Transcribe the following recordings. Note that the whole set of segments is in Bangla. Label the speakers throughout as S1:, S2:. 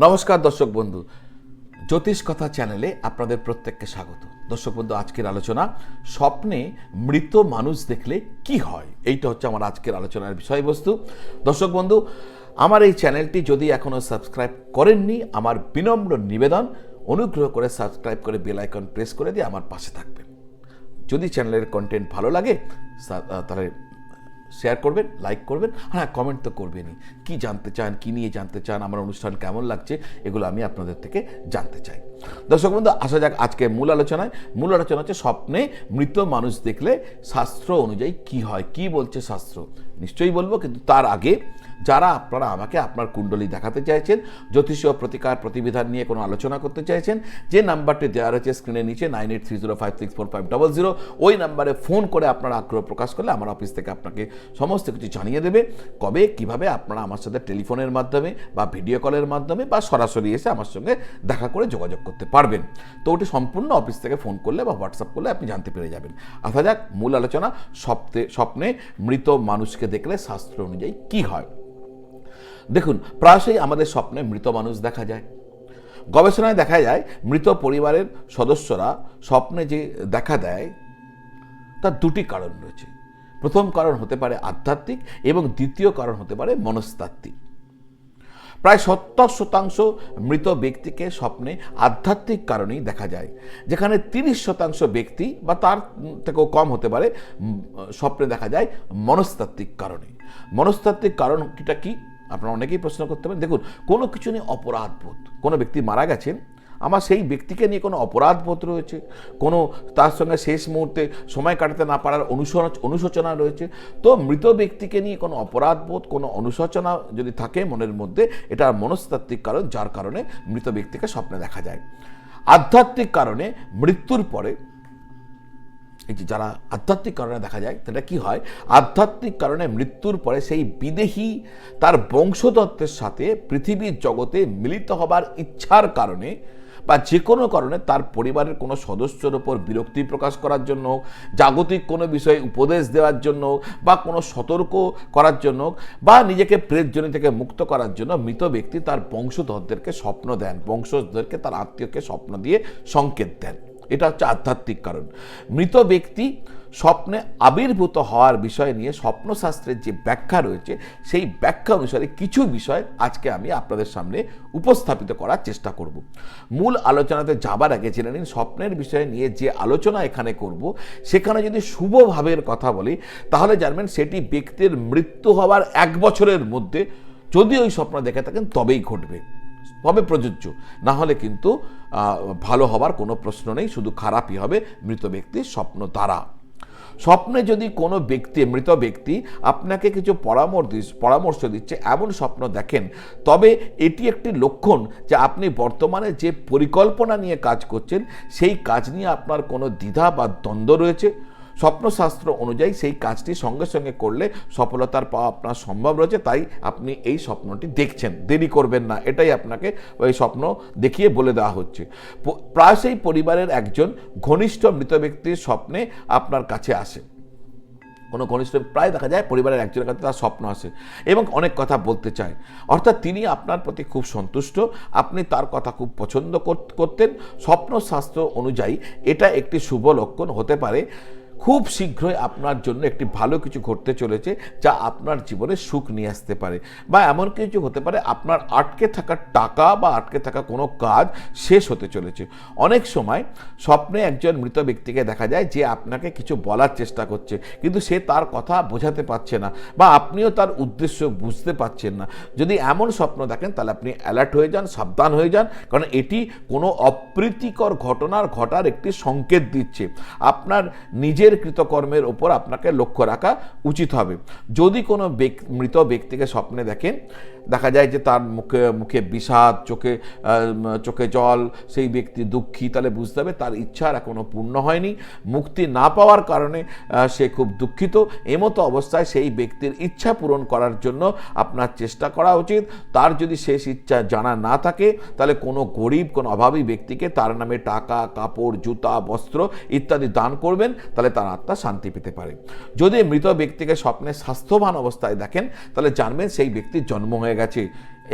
S1: নমস্কার দর্শক বন্ধু, জ্যোতিষ কথা চ্যানেলে আপনাদের প্রত্যেককে স্বাগত। দর্শক বন্ধু, আজকের আলোচনা স্বপ্নে মৃত মানুষ দেখলে কি হয়, এইটা হচ্ছে আমার আজকের আলোচনার বিষয়বস্তু। দর্শক বন্ধু, আমার এই চ্যানেলটি যদি এখনও সাবস্ক্রাইব করেননি, আমার বিনম্র নিবেদন অনুগ্রহ করে সাবস্ক্রাইব করে বেল আইকন প্রেস করে দিয়ে আমার পাশে থাকবেন। যদি চ্যানেলের কন্টেন্ট ভালো লাগে তাহলে শেয়ার করবেন, লাইক করবেন, হ্যাঁ কমেন্ট তো করবেনই। কি জানতে চান, কি নিয়ে জানতে চান, আমার অনুষ্ঠান কেমন লাগছে, এগুলো আমি আপনাদের থেকে জানতে চাই। দর্শক বন্ধু, আসা যাক আজকে মূল আলোচনায়। মূল আলোচনা হচ্ছে স্বপ্নে মৃত মানুষ দেখলে শাস্ত্র অনুযায়ী কি হয়, কি বলছে শাস্ত্র, নিশ্চয়ই বলবো। কিন্তু তার আগে যারা আপনারা আমাকে আপনার কুণ্ডলী দেখাতে চাইছেন, জ্যোতিষীয় প্রতিকার প্রতিবিধান নিয়ে কোনো আলোচনা করতে চাইছেন, যে নাম্বারটি দেওয়া রয়েছে স্ক্রিনের নিচে 9830564500, ওই নাম্বারে ফোন করে আপনারা আগ্রহ প্রকাশ করলে আমার অফিস থেকে আপনাকে সমস্ত কিছু জানিয়ে দেবে। কবে কিভাবে আপনারা আমার সাথে টেলিফোনের মাধ্যমে বা ভিডিও কলের মাধ্যমে বা সরাসরি এসে আমার সঙ্গে দেখা করে যোগাযোগ করতে পারবেন। তো ওটি সম্পূর্ণ অফিস থেকে ফোন করলে বা হোয়াটসঅ্যাপ করলে আপনি জানতে পেরে যাবেন। আসা যাক মূল আলোচনা, স্বপ্নে মৃত মানুষকে দেখলে শাস্ত্র অনুযায়ী কি হয়। দেখুন, প্রায়শই আমাদের স্বপ্নে মৃত মানুষ দেখা যায়। গবেষণায় দেখা যায় মৃত পরিবারের সদস্যরা স্বপ্নে যে দেখা দেয় তার দুটি কারণ রয়েছে। প্রথম কারণ হতে পারে আধ্যাত্মিক এবং দ্বিতীয় কারণ হতে পারে মনস্তাত্ত্বিক। প্রায় 70% মৃত ব্যক্তিকে স্বপ্নে আধ্যাত্মিক কারণেই দেখা যায়, যেখানে 30% ব্যক্তি বা তার থেকেও কম হতে পারে স্বপ্নে দেখা যায় মনস্তাত্ত্বিক কারণে। মনস্তাত্ত্বিক কারণটা কি আপনারা অনেকেই প্রশ্ন করতে পারেন। দেখুন, কোনো কিছু নিয়ে অপরাধ বোধ, কোনো ব্যক্তি মারা গেছেন, আমার সেই ব্যক্তিকে নিয়ে কোনো অপরাধ বোধ রয়েছে, কোনো তার সঙ্গে শেষ মুহূর্তে সময় কাটাতে না পারার অনুশোচনা রয়েছে। তো মৃত ব্যক্তিকে নিয়ে কোনো অপরাধ বোধ, কোনো অনুশোচনা যদি থাকে মনের মধ্যে, এটা মনস্তাত্ত্বিক কারণ, যার কারণে মৃত ব্যক্তিকে স্বপ্নে দেখা যায়। আধ্যাত্মিক কারণে মৃত্যুর পরে, এই যে যারা আধ্যাত্মিক কারণে দেখা যায়, সেটা কি হয়, আধ্যাত্মিক কারণে মৃত্যুর পরে সেই বিদেহী তার বংশতত্ত্বের সাথে পৃথিবীর জগতে মিলিত হবার ইচ্ছার কারণে বা যে কোনো কারণে তার পরিবারের কোনো সদস্যের ওপর বিরক্তি প্রকাশ করার জন্য, জাগতিক কোনো বিষয়ে উপদেশ দেওয়ার জন্য বা কোনো সতর্ক করার জন্য বা নিজেকে প্রেতজনি থেকে মুক্ত করার জন্য মৃত ব্যক্তি তার বংশধরদেরকে স্বপ্ন দেন, বংশধরদেরকে তার আত্মীয়কে স্বপ্ন দিয়ে সংকেত দেন। এটা হচ্ছে আধ্যাত্মিক কারণ। মৃত ব্যক্তি স্বপ্নে আবির্ভূত হওয়ার বিষয় নিয়ে স্বপ্নশাস্ত্রের যে ব্যাখ্যা রয়েছে, সেই ব্যাখ্যা অনুসারে কিছু বিষয় আজকে আমি আপনাদের সামনে উপস্থাপিত করার চেষ্টা করব। মূল আলোচনাতে যাবার আগে জেনে নিন, স্বপ্নের বিষয় নিয়ে যে আলোচনা এখানে করব, সেখানে যদি শুভ ভাবের কথা বলি, তাহলে জানবেন সেটি ব্যক্তির মৃত্যু হওয়ার 1 বছরের মধ্যে যদি ওই স্বপ্ন দেখে থাকেন তবেই ঘটবে, তবে প্রযোজ্য। না হলে কিন্তু ভালো হবার কোনো প্রশ্ন নেই, শুধু খারাপই হবে মৃত ব্যক্তির স্বপ্ন দ্বারা। স্বপ্নে যদি কোনো ব্যক্তি, মৃত ব্যক্তি আপনাকে কিছু পরামর্শ দিচ্ছে এমন স্বপ্ন দেখেন, তবে এটি একটি লক্ষণ যে আপনি বর্তমানে যে পরিকল্পনা নিয়ে কাজ করছেন, সেই কাজ নিয়ে আপনার কোনো দ্বিধা বা দ্বন্দ্ব রয়েছে। স্বপ্নশাস্ত্র অনুযায়ী সেই কাজটি সঙ্গে সঙ্গে করলে সফলতার পাওয়া আপনার সম্ভব রয়েছে, তাই আপনি এই স্বপ্নটি দেখছেন, দেরি করবেন না, এটাই আপনাকে ওই স্বপ্ন দেখিয়ে বলে দেওয়া হচ্ছে। প্রায়শই পরিবারের একজন ঘনিষ্ঠ মৃত ব্যক্তির স্বপ্নে আপনার কাছে আসে। কোনো ঘনিষ্ঠ প্রায় দেখা যায় পরিবারের একজনের কাছে তার স্বপ্ন আসে এবং অনেক কথা বলতে চায়, অর্থাৎ তিনি আপনার প্রতি খুব সন্তুষ্ট, আপনি তার কথা খুব পছন্দ করতেন। স্বপ্নশাস্ত্র অনুযায়ী এটা একটি শুভ লক্ষণ হতে পারে। খুব শীঘ্রই আপনার জন্য একটি ভালো কিছু ঘটতে চলেছে, যা আপনার জীবনে সুখ নিয়ে আসতে পারে, বা এমন কিছু হতে পারে আপনার আটকে থাকা টাকা বা আটকে থাকা কোনো কাজ শেষ হতে চলেছে। অনেক সময় স্বপ্নে একজন মৃত ব্যক্তিকে দেখা যায় যে আপনাকে কিছু বলার চেষ্টা করছে, কিন্তু সে তার কথা বোঝাতে পারছে না বা আপনিও তার উদ্দেশ্য বুঝতে পারছেন না। যদি এমন স্বপ্ন দেখেন তাহলে আপনি অ্যালার্ট হয়ে যান, সাবধান হয়ে যান, কারণ এটি কোনো অপ্রীতিকর ঘটার একটি সংকেত দিচ্ছে। আপনার নিজের কৃতকর্মের ওপর আপনাকে লক্ষ্য রাখা উচিত হবে। যদি কোনো মৃত ব্যক্তিকে স্বপ্নে দেখেন, দেখা যায় যে তার মুখে বিষাদ, চোখে জল, সেই ব্যক্তি দুঃখী, তাহলে বুঝতে হবে তার ইচ্ছা এখনো পূর্ণ হয়নি, মুক্তি না পাওয়ার কারণে সে খুব দুঃখিত। এমতো অবস্থায় সেই ব্যক্তির ইচ্ছা পূরণ করার জন্য আপনার চেষ্টা করা উচিত। তার যদি শেষ ইচ্ছা জানা না থাকে, তাহলে কোনো গরিব, কোনো অভাবী ব্যক্তিকে তার নামে টাকা, কাপড়, জুতা, বস্ত্র ইত্যাদি দান করবেন, তাহলে তার আত্মা শান্তি পেতে পারে। যদি মৃত ব্যক্তিকে স্বপ্নে স্বাস্থ্যবান অবস্থায় দেখেন তাহলে জানবেন সেই ব্যক্তির জন্ম হয়ে গেছে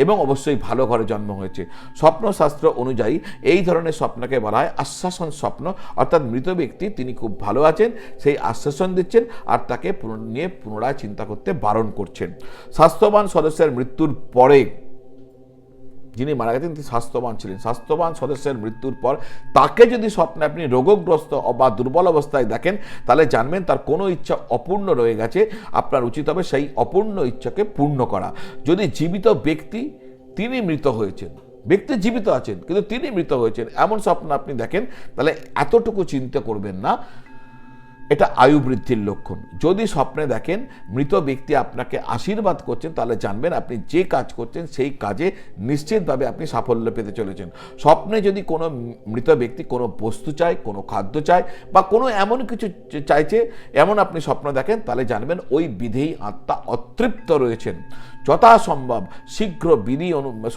S1: এবং অবশ্যই ভালো ঘরে জন্ম হয়েছে। স্বপ্নশাস্ত্র অনুযায়ী এই ধরনের স্বপ্নকে বলা হয় আশ্বাসন স্বপ্ন, অর্থাৎ মৃত ব্যক্তি তিনি খুব ভালো আছেন সেই আশ্বাসন দিচ্ছেন আর তাকে নিয়ে পুনরায় চিন্তা করতে বারণ করছেন। স্বাস্থ্যবান সদস্যের মৃত্যুর পরে, যিনি মারা গেছেন তিনি স্বাস্থ্যবান ছিলেন, স্বাস্থ্যবান সদস্যের মৃত্যুর পর তাকে যদি স্বপ্নে আপনি রোগগ্রস্ত বা দুর্বল অবস্থায় দেখেন তাহলে জানবেন তার কোনো ইচ্ছা অপূর্ণ রয়ে গেছে, আপনার উচিত হবে সেই অপূর্ণ ইচ্ছাকে পূর্ণ করা। যদি জীবিত ব্যক্তি তিনি মৃত হয়েছেন, ব্যক্তি জীবিত আছেন কিন্তু তিনি মৃত হয়েছেন, এমন স্বপ্ন আপনি দেখেন তাহলে এতটুকু চিন্তা করবেন না, এটা আয়ু বৃদ্ধির লক্ষণ। যদি স্বপ্নে দেখেন মৃত ব্যক্তি আপনাকে আশীর্বাদ করছেন তাহলে জানবেন আপনি যে কাজ করছেন সেই কাজে নিশ্চিতভাবে আপনি সাফল্য পেতে চলেছেন। স্বপ্নে যদি কোনো মৃত ব্যক্তি কোনো বস্তু চায়, কোনো খাদ্য চায় বা কোনো এমন কিছু চাইছে এমন আপনি স্বপ্ন দেখেন তাহলে জানবেন ওই বিধেয়ী আত্মা অতৃপ্ত রয়েছেন। যথাসম্ভব শীঘ্র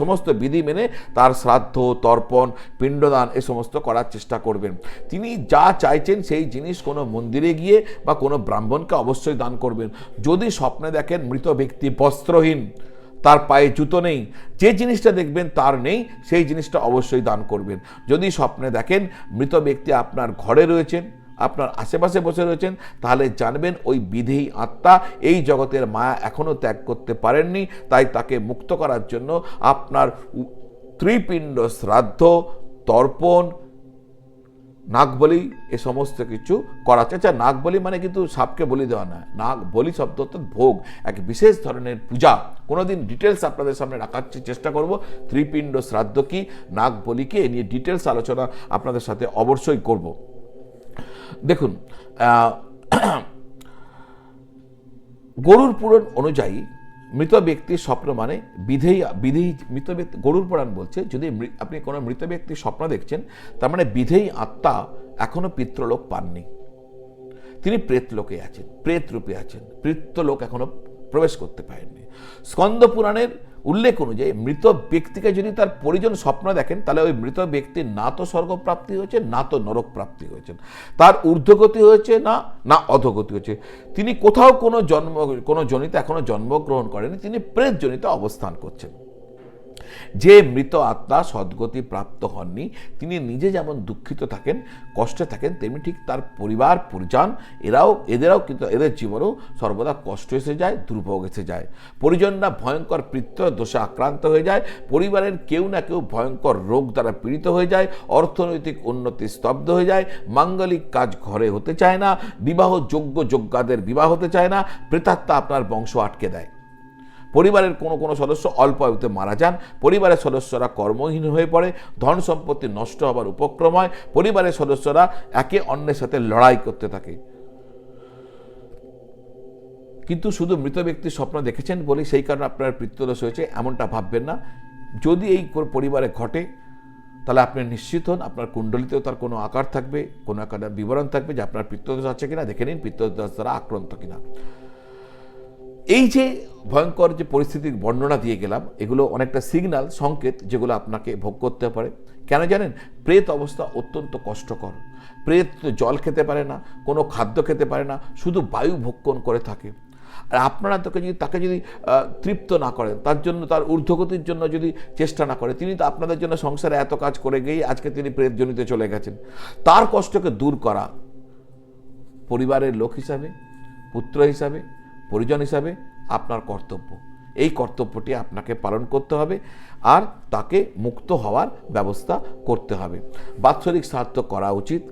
S1: সমস্ত বিধি মেনে তার শ্রাদ্ধ, তর্পণ, পিণ্ডদান এ সমস্ত করার চেষ্টা করবেন। তিনি যা চাইছেন সেই জিনিস কোনো মন্দিরে গিয়ে বা কোনো ব্রাহ্মণকে অবশ্যই দান করবেন। যদি স্বপ্নে দেখেন মৃত ব্যক্তি বস্ত্রহীন, তার পায়ে জুতো নেই, যে জিনিসটা দেখবেন তার নেই সেই জিনিসটা অবশ্যই দান করবেন। যদি স্বপ্নে দেখেন মৃত ব্যক্তি আপনার ঘরে রয়েছেন, আপনার আশেপাশে বসে রয়েছেন তাহলে জানবেন ওই বিধেয়ী আত্মা এই জগতের মায়া এখনো ত্যাগ করতে পারেননি, তাই তাকে মুক্ত করার জন্য আপনার ত্রিপিণ্ড শ্রাদ্ধ, তর্পণ, নাগবলি এ সমস্ত কিছু করা হচ্ছে। আচ্ছা, নাগবলি মানে কিন্তু সাপকে বলি দেওয়া না, নাগবলি শব্দ অর্থাৎ ভোগ, এক বিশেষ ধরনের পূজা। কোনোদিন ডিটেলস আপনাদের সামনে রাখার চেষ্টা করব, ত্রিপিণ্ড শ্রাদ্ধ কি, নাগবলিকে এ নিয়ে ডিটেলস আলোচনা আপনাদের সাথে অবশ্যই করব। দেখুন, গরুর পুরাণ অনুযায়ী মৃত ব্যক্তির স্বপ্ন মানে বিধেয়ী মৃত ব্যক্তি, গরুর পুরাণ বলছে যদি আপনি কোনো মৃত ব্যক্তির স্বপ্ন দেখছেন তার মানে বিধেয়ী আত্মা এখনো পিতৃলোক পাননি, তিনি প্রেতলোকে আছেন, প্রেত রূপে আছেন, পিতৃলোক এখনো প্রবেশ করতে পারেননি। স্কন্দ পুরাণের উল্লেখ অনুযায়ী মৃত ব্যক্তিকে যদি তার পরিজন স্বপ্ন দেখেন তাহলে ওই মৃত ব্যক্তির না তো স্বর্গপ্রাপ্তি হয়েছে না তো নরক প্রাপ্তি হয়েছে, তার ঊর্ধ্বগতি হয়েছে না অধোগতি হয়েছে, তিনি কোথাও কোনো জনিতে এখনো জন্মগ্রহণ করেনি, তিনি প্রেত জনিতে অবস্থান করছেন। যে মৃত আত্মা সদ্গতি প্রাপ্ত হননি তিনি নিজে যেমন দুঃখিত থাকেন, কষ্টে থাকেন, তেমনি ঠিক তার পরিবার পরিজন এদেরও কিন্তু এদের জীবনেও সর্বদা কষ্ট এসে যায়, দুর্ভোগ এসে যায়। পরিজনরা ভয়ঙ্কর পিতৃ দোষে আক্রান্ত হয়ে যায়, পরিবারের কেউ না কেউ ভয়ঙ্কর রোগ দ্বারা পীড়িত হয়ে যায়, অর্থনৈতিক উন্নতি স্তব্ধ হয়ে যায়, মাঙ্গলিক কাজ ঘরে হতে চায় না, বিবাহ যোগ্যদের বিবাহ হতে চায় না, প্রেতাত্মা আপনার বংশ আটকে দেয়। পরিবারের কোনো সদস্য অল্প আয়ুতে মারা যান, পরিবারের সদস্যরা কর্মহীন হয়ে পড়ে, ধন সম্পত্তি নষ্ট হবার উপক্রম হয়, পরিবারের সদস্যরা একে অন্যের সাথে লড়াই করতে থাকে। কিন্তু শুধু মৃত ব্যক্তির স্বপ্ন দেখেছেন বলে সেই কারণে আপনার পিতৃদোষ হয়েছে এমনটা ভাববেন না। যদি এই পরিবারে ঘটে তাহলে আপনি নিশ্চিত হন আপনার কুণ্ডলিতেও তার কোনো আকার থাকবে, কোনো একটা বিবরণ থাকবে যে আপনার পিতৃদোষ আছে কিনা, দেখে নিন পিতৃদোষ দ্বারা আক্রান্ত কিনা। এই যে ভয়ঙ্কর যে পরিস্থিতির বর্ণনা দিয়ে গেলাম এগুলো অনেকটা সিগন্যাল, সংকেত যেগুলো আপনাকে ভোগ করতে পারে। কেন জানেন? প্রেত অবস্থা অত্যন্ত কষ্টকর। প্রেত জল খেতে পারে না, কোনো খাদ্য খেতে পারে না, শুধু বায়ু ভক্ষণ করে থাকে। আর আপনারা তাকে যদি তৃপ্ত না করেন, তার জন্য তার ঊর্ধ্বগতির জন্য যদি চেষ্টা না করে, তিনি তো আপনাদের জন্য সংসারে এত কাজ করে গিয়েই আজকে তিনি প্রেতজনিতে চলে গেছেন। তার কষ্টকে দূর করা পরিবারের লোক হিসাবে, পুত্র হিসাবে, পরিজন হিসাবে আপনার কর্তব্য। এই কর্তব্যটি আপনাকে পালন করতে হবে আর তাকে মুক্ত হওয়ার ব্যবস্থা করতে হবে। বাৎসরিক শ্রাদ্ধ করা উচিত,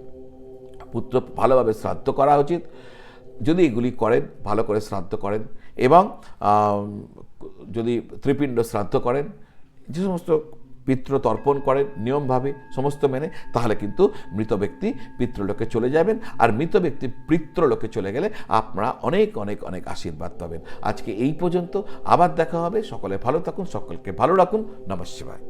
S1: পুত্র ভালোভাবে শ্রাদ্ধ করা উচিত। যদি এগুলি করেন, ভালো করে শ্রাদ্ধ করেন এবং যদি ত্রিপিণ্ড শ্রাদ্ধ করেন, যে সমস্ত পিতৃ তর্পণ করেন নিয়মভাবে সমস্ত মেনে, তাহলে কিন্তু মৃত ব্যক্তি পিতৃলোকে চলে যাবেন। আর মৃত ব্যক্তি পিতৃলোকে চলে গেলে আপনারা অনেক অনেক অনেক আশীর্বাদ পাবেন। আজকে এই পর্যন্ত, আবার দেখা হবে। সকলে ভালো থাকুন, সকলকে ভালো রাখুন। নমঃ শিবায়।